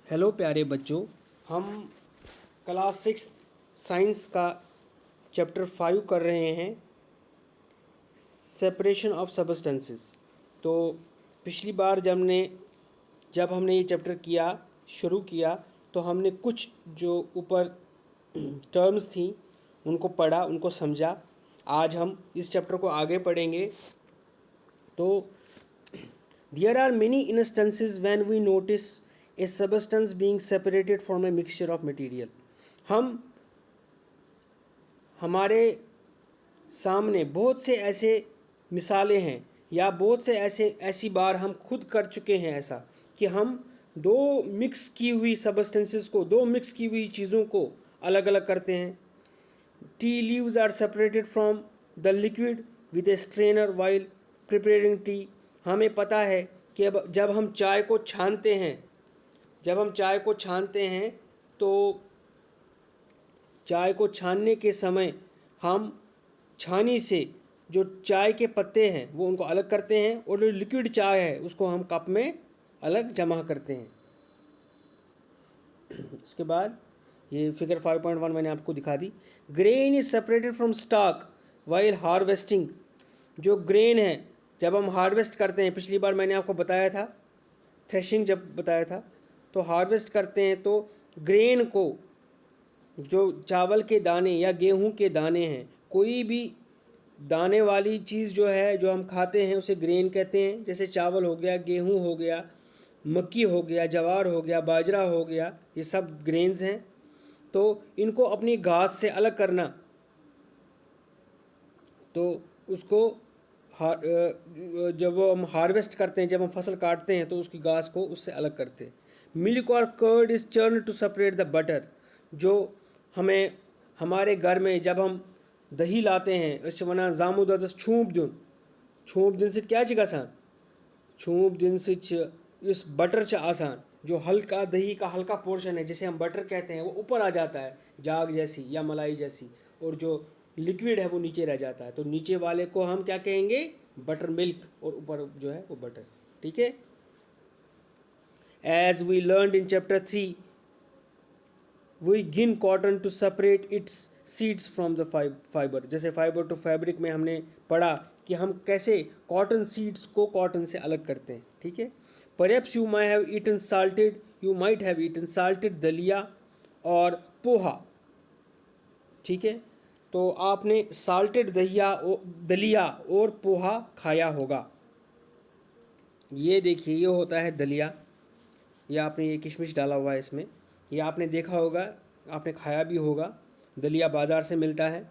Hello प्यारे बच्चों, हम क्लास 6 साइंस का चैप्टर 5 कर रहे हैं, सेपरेशन ऑफ सब्सटेंसेस। तो पिछली बार जब हमने ये चैप्टर शुरू किया तो हमने कुछ जो ऊपर टर्म्स थी उनको पढ़ा, उनको समझा। आज हम इस चैप्टर को आगे पढ़ेंगे। तो there are many instances when we notice a substance being separated from a mixture of material. हमारे सामने बहुत से ऐसे मिसालें हैं या बहुत से ऐसी बार हम खुद कर चुके हैं ऐसा कि हम दो मिक्स की हुई सब्सटेंसेस को, दो मिक्स की हुई चीज़ों को अलग अलग करते हैं। Tea leaves are separated from the liquid with a strainer while preparing tea. हमें पता है कि जब हम चाय को छानते हैं तो चाय को छानने के समय हम छानी से जो चाय के पत्ते हैं वो उनको अलग करते हैं और जो लिक्विड चाय है उसको हम कप में अलग जमा करते हैं। उसके बाद ये फिगर 5.1 मैंने आपको दिखा दी। Grain is separated from stalk while harvesting. जो ग्रेन है जब हम हार्वेस्ट करते हैं, पिछली बार मैंने आपको बताया था, थ्रेशिंग जब बताया था, तो हार्वेस्ट करते हैं तो ग्रेन को, जो चावल के दाने या गेहूं के दाने हैं, कोई भी दाने वाली चीज़ जो है जो हम खाते हैं उसे ग्रेन कहते हैं। जैसे चावल हो गया, गेहूं हो गया, मक्की हो गया, ज्वार हो गया, बाजरा हो गया, ये सब ग्रेन्स हैं। तो इनको अपनी घास से अलग करना, तो उसको जब हम हार्वेस्ट करते हैं, जब हम फसल काटते हैं तो उसकी घास को उससे अलग करते हैं। मिल्क और curd is churn to separate the butter. जो हमें हमारे घर में जब हम दही लाते हैं, उससे वना जामू दस छूप दिन से क्या चीज़ छूप दिन से इस बटर च आसान, जो हल्का दही का हल्का पोर्शन है जिसे हम बटर कहते हैं, वो ऊपर आ जाता है जाग जैसी या मलाई जैसी, और जो लिक्विड है वो नीचे रह जाता है। तो नीचे वाले को हम क्या कहेंगे? बटर मिल्क, और ऊपर जो है वो बटर। ठीक है। As we learned in chapter 3, we gin cotton to separate its seeds from the fibre. जैसे फाइबर टू फैब्रिक में हमने पढ़ा कि हम कैसे कॉटन सीड्स को कॉटन से अलग करते हैं। ठीक है। Perhaps you might have eaten salted dalia और पोहा। ठीक है। तो आपने साल्टेड दलिया और पोहा खाया होगा। ये देखिए, ये होता है दलिया। ये आपने ये किशमिश डाला हुआ है इसमें, ये आपने देखा होगा, आपने खाया भी होगा। दलिया बाज़ार से मिलता है,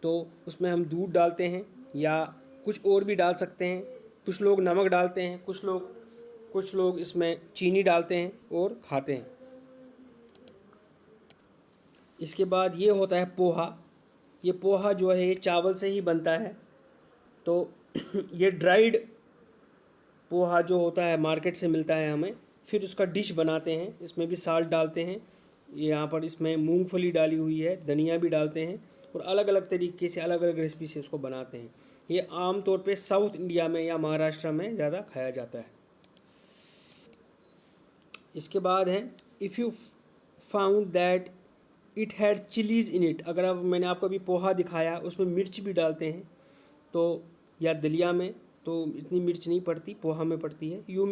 तो उसमें हम दूध डालते हैं या कुछ और भी डाल सकते हैं। कुछ लोग नमक डालते हैं, कुछ लोग इसमें चीनी डालते हैं और खाते हैं। इसके बाद ये होता है पोहा। ये पोहा जो है ये चावल से ही बनता है। तो ये ड्राइड पोहा जो होता है मार्केट से मिलता है हमें, फिर उसका डिश बनाते हैं। इसमें भी साल्ट डालते हैं, यहाँ पर इसमें मूंगफली डाली हुई है, धनिया भी डालते हैं, और अलग अलग तरीके से अलग अलग रेसिपी से उसको बनाते हैं। ये आम तौर पे साउथ इंडिया में या महाराष्ट्र में ज़्यादा खाया जाता है। इसके बाद है if you found that it had chillies in it. अगर अब मैंने आपको अभी पोहा दिखाया, उसमें मिर्च भी डालते हैं, तो या दलिया में तो इतनी मिर्च नहीं पड़ती, पोहा में पड़ती है। You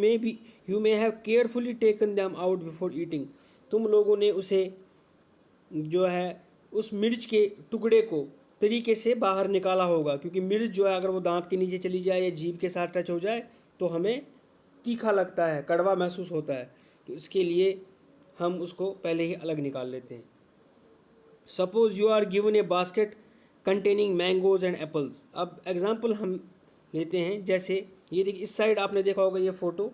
may have carefully taken them out before eating. तुम लोगों ने उसे जो है उस मिर्च के टुकड़े को तरीके से बाहर निकाला होगा, क्योंकि मिर्च जो है अगर वो दांत के नीचे चली जाए या जीभ के साथ टच हो जाए तो हमें तीखा लगता है, कड़वा महसूस होता है। तो इसके लिए हम उसको पहले ही अलग निकाल लेते हैं। Suppose you are given a basket containing mangoes and apples. अब एग्जाम्पल हम लेते हैं, जैसे ये देखिए, इस साइड आपने देखा होगा ये फ़ोटो,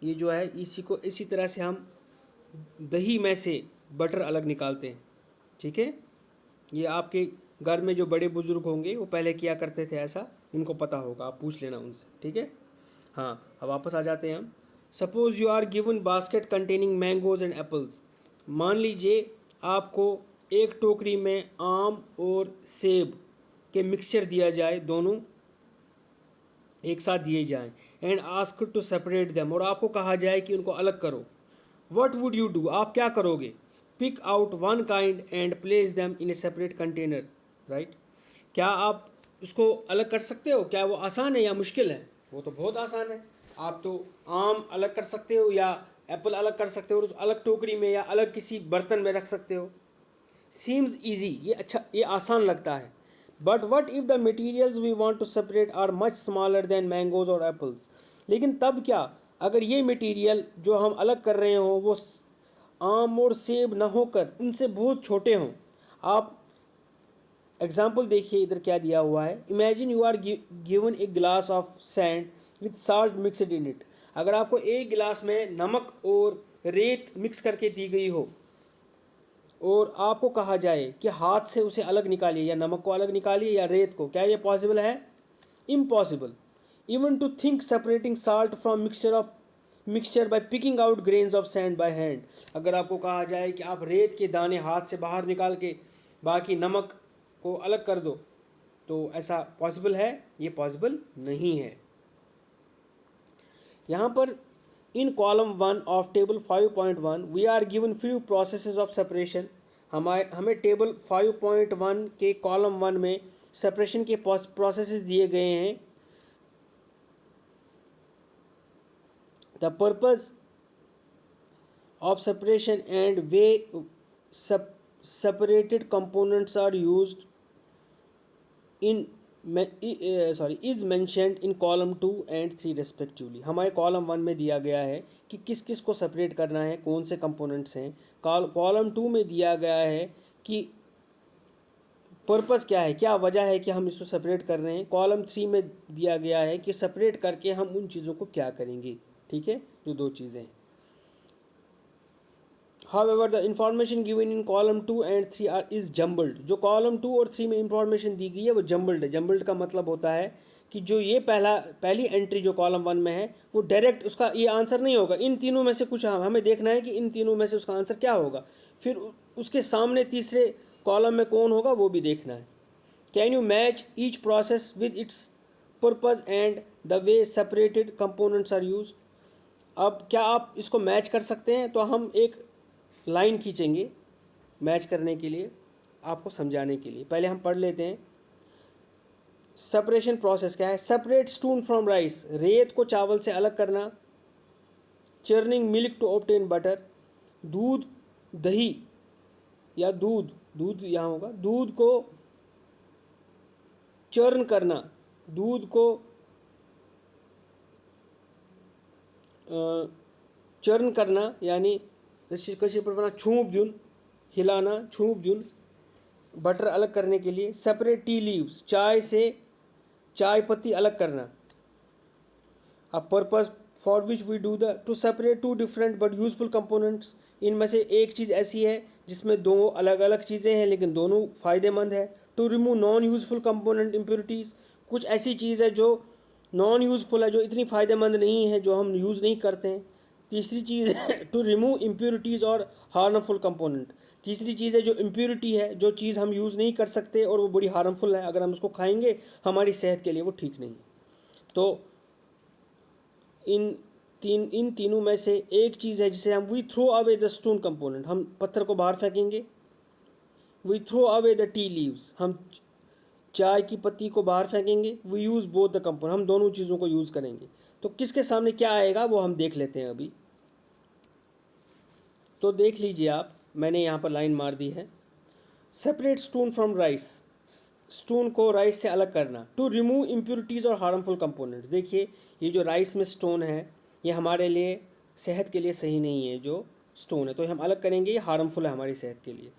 ये जो है इसी को इसी तरह से हम दही में से बटर अलग निकालते हैं। ठीक है। ये आपके घर में जो बड़े बुजुर्ग होंगे वो पहले किया करते थे ऐसा, उनको पता होगा, आप पूछ लेना उनसे। ठीक है। हाँ, अब वापस आ जाते हैं हम। Suppose you are given basket containing mangoes and apples. मान लीजिए आपको एक टोकरी में आम और सेब के मिक्सचर दिया जाए, दोनों एक साथ दिए जाएं, and ask to separate them, और आपको कहा जाए कि उनको अलग करो। व्हाट वुड यू डू, आप क्या करोगे? Pick out one kind and place them in a separate container, right. क्या आप उसको अलग कर सकते हो? क्या वो आसान है या मुश्किल है? वो तो बहुत आसान है। आप तो आम अलग कर सकते हो या एप्पल अलग कर सकते हो और उस अलग टोकरी में या अलग किसी बर्तन में रख सकते हो। सीम्स ईजी, ये अच्छा, ये आसान लगता है। But what if the materials we want to separate are much smaller than mangoes और एप्पल्स, लेकिन तब क्या अगर ये मटेरियल जो हम अलग कर रहे हों वो आम और सेब ना होकर उनसे बहुत छोटे हों। आप एग्जाम्पल देखिए, इधर क्या दिया हुआ है। Imagine you are given a glass of sand with salt mixed in it. अगर आपको एक गिलास में नमक और रेत मिक्स करके दी गई हो और आपको कहा जाए कि हाथ से उसे अलग निकालिए, या नमक को अलग निकालिए या रेत को, क्या ये पॉसिबल है? Impossible. Even to think separating salt from mixture by picking out grains of sand by hand. अगर आपको कहा जाए कि आप रेत के दाने हाथ से बाहर निकाल के बाकी नमक को अलग कर दो, तो ऐसा पॉसिबल है? ये पॉसिबल नहीं है। यहाँ पर in column 1 of table 5.1 we are given few processes of separation. हमें टेबल 5.1 के कॉलम 1 में सेपरेशन के प्रोसेसेस दिए गए हैं। The purpose of separation and way separated components are used in is mentioned in column 2 and 3 respectively। हमारे column 1 में दिया गया है कि किस किस को सेपरेट करना है, कौन से कंपोनेंट्स हैं। कॉलम 2 में दिया गया है कि पर्पस क्या है, क्या वजह है कि हम इसको सेपरेट कर रहे हैं। कॉलम 3 में दिया गया है कि सेपरेट करके हम उन चीज़ों को क्या करेंगे। ठीक है, जो दो चीज़ें हैं। However, the information given in column 2 and 3 is jumbled। जो column 2 और 3 में इंफॉर्मेशन दी गई है वो जम्बल्ड है। जम्बल्ड का मतलब होता है कि जो ये पहली एंट्री जो कॉलम 1 में है वो डायरेक्ट उसका ये आंसर नहीं होगा। इन तीनों में से कुछ हमें देखना है कि इन तीनों में से उसका आंसर क्या होगा। फिर उसके सामने तीसरे कॉलम में कौन होगा वो भी देखना है। Can you match each process with its purpose and the way separated components are use. अब क्या आप इसको मैच कर सकते हैं? तो हम एक लाइन खींचेंगे मैच करने के लिए, आपको समझाने के लिए। पहले हम पढ़ लेते हैं सेपरेशन प्रोसेस क्या है। सेपरेट स्टोन फ्रॉम राइस, रेत को चावल से अलग करना। Churning milk to obtain butter, दूध दही या दूध यहाँ होगा, दूध को चर्न करना, दूध को चर्न करना यानी कशी प्रमाणात छूप देऊन, हिलाना, छूप देऊन बटर अलग करने के लिए। सेपरेट टी लीव्स, चाय से चाय पत्ती अलग करना। A purpose for which we do the to separate two different but useful components. इनमें से एक चीज़ ऐसी है जिसमें दो अलग अलग चीज़ें हैं लेकिन दोनों फ़ायदेमंद है। To remove non useful component impurities, कुछ ऐसी चीज़ है जो नॉन यूजफुल है, जो इतनी फ़ायदेमंद नहीं है, जो हम यूज़ नहीं करते हैं। तीसरी चीज़ टू रिमूव इम्प्योरिटीज़ और हार्मफुल कंपोनेंट। तीसरी चीज़ है जो इम्प्योरिटी है, जो चीज़ हम यूज़ नहीं कर सकते और वो बड़ी हार्मफुल है, अगर हम उसको खाएंगे हमारी सेहत के लिए वो ठीक नहीं है। तो इन तीनों में से एक चीज़ है जिसे हम we throw away the stone component, हम पत्थर को बाहर फेंकेंगे। We throw away the tea leaves, हम चाय की पत्ती को बाहर फेंकेंगे। We use both the component, हम दोनों चीज़ों को यूज़ करेंगे। तो किसके सामने क्या आएगा वो हम देख लेते हैं अभी। तो देख लीजिए आप, मैंने यहाँ पर लाइन मार दी है। Separate stone from rice, stone को राइस से अलग करना। टू रिमूव इम्प्योरिटीज़ और हार्मफुल कंपोनेंट्स, देखिए ये जो राइस में स्टोन है ये हमारे लिए सेहत के लिए सही नहीं है, जो स्टोन है तो हम अलग करेंगे, ये हार्मफुल है हमारी सेहत के लिए।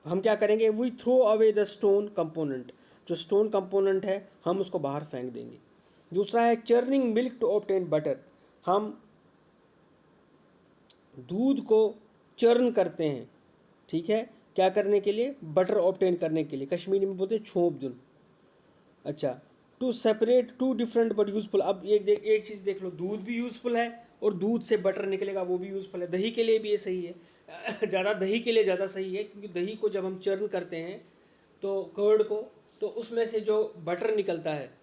हम क्या करेंगे, we throw away the stone component, जो स्टोन कंपोनेंट है हम उसको बाहर फेंक देंगे। दूसरा है churning milk to obtain butter, हम दूध को चर्न करते हैं, ठीक है, क्या करने के लिए, बटर ऑब्टेन करने के लिए, कश्मीरी में बोलते हैं छोंप दून। अच्छा, to separate two different but useful. अब एक चीज़ देख लो, दूध भी यूज़फुल है और दूध से बटर निकलेगा वो भी यूज़फुल है। दही के लिए भी ये सही है ज़्यादा दही के लिए ज़्यादा सही है, क्योंकि दही को जब हम चर्न करते हैं तो कर्ड को, तो उसमें से जो बटर निकलता है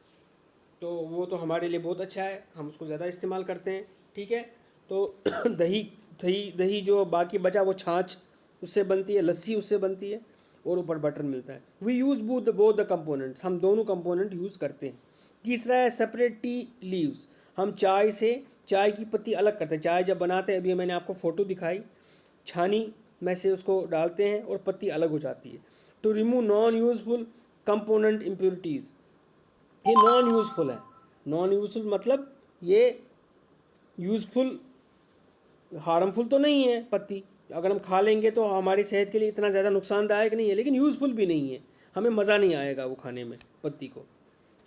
तो वो तो हमारे लिए बहुत अच्छा है, हम उसको ज़्यादा इस्तेमाल करते हैं। ठीक है, तो दही दही दही जो बाकी बचा वो छाछ उससे बनती है, लस्सी उससे बनती है, और ऊपर बटर मिलता है। We use both the components, हम दोनों कंपोनेंट यूज़ करते हैं। तीसरा है सेपरेट टी लीव्स, हम चाय से चाय की पत्ती अलग करते हैं। चाय जब बनाते हैं, अभी मैंने आपको फ़ोटो दिखाई, छानी में से उसको डालते हैं और पत्ती अलग हो जाती है। To remove non useful component impurities, ये नॉन यूज़फुल है। नॉन यूज़फुल मतलब ये यूज़फुल, हार्मफुल तो नहीं है पत्ती, अगर हम खा लेंगे तो हमारी सेहत के लिए इतना ज़्यादा नुकसानदायक नहीं है, लेकिन यूज़फुल भी नहीं है, हमें मज़ा नहीं आएगा वो खाने में पत्ती को।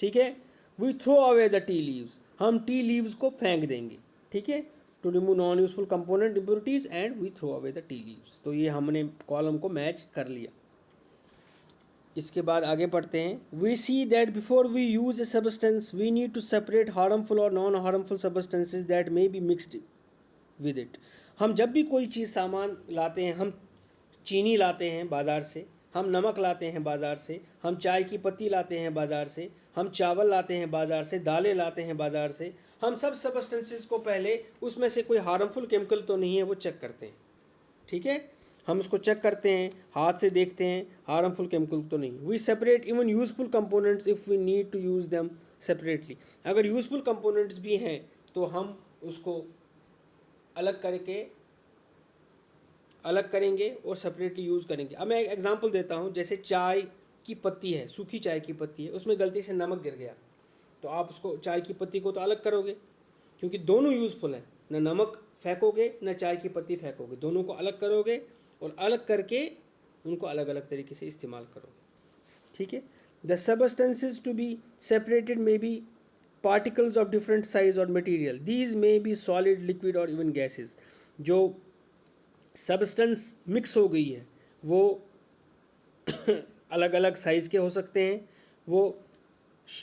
ठीक है। We throw away the tea leaves, हम टी लीव्स को फेंक देंगे। ठीक है। To remove non useful component impurities and we throw away the tea leaves. तो ये हमने कॉलम को मैच कर लिया। इसके बाद आगे पढ़ते हैं। We see that before we use a substance we need to separate harmful और non harmful substances that may be mixed with it. हम जब भी कोई चीज़ सामान लाते हैं, हम चीनी लाते हैं बाज़ार से, हम नमक लाते हैं बाज़ार से, हम चाय की पत्ती लाते हैं बाज़ार से, हम चावल लाते हैं बाज़ार से, दालें लाते हैं बाज़ार से, हम सब सब्सटेंसेस को पहले उसमें से कोई हार्मफुल केमिकल तो नहीं है वो चेक करते हैं। ठीक है। हम उसको चेक करते हैं, हाथ से देखते हैं, हार्मफुल केमिकल तो नहीं। We separate even useful components if we need to use them separately. अगर यूजफुल कंपोनेंट्स भी हैं तो हम उसको अलग करेंगे और सेपरेटली यूज़ करेंगे। अब मैं एक एग्जांपल देता हूँ। जैसे चाय की पत्ती है, सूखी चाय की पत्ती है, उसमें गलती से नमक गिर गया, तो आप उसको चाय की पत्ती को तो अलग करोगे, क्योंकि दोनों यूज़फुल हैं। न नमक फेंकोगे न चाय की पत्ती फेंकोगे, दोनों को अलग करोगे और अलग करके उनको अलग अलग तरीके से इस्तेमाल करोगे। ठीक है। The substances to be separated may be particles of different size और material, these may be solid, liquid और इवन गैसेस। जो सब्सटेंस मिक्स हो गई है वो अलग अलग साइज़ के हो सकते हैं, वो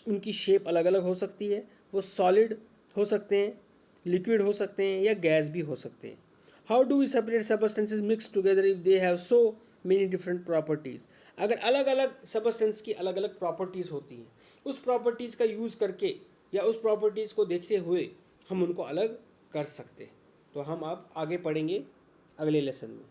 उनकी शेप अलग अलग हो सकती है, वो सॉलिड हो सकते हैं, लिक्विड हो सकते हैं या गैस भी हो सकते हैं। How do we separate substances mix together if they have so many different properties. अगर अलग अलग सबस्टेंस की अलग अलग प्रॉपर्टीज़ होती हैं, उस प्रॉपर्टीज़ का यूज़ करके या उस प्रॉपर्टीज़ को देखते हुए हम उनको अलग कर सकते हैं। तो हम आप आगे पढ़ेंगे अगले लेसन में।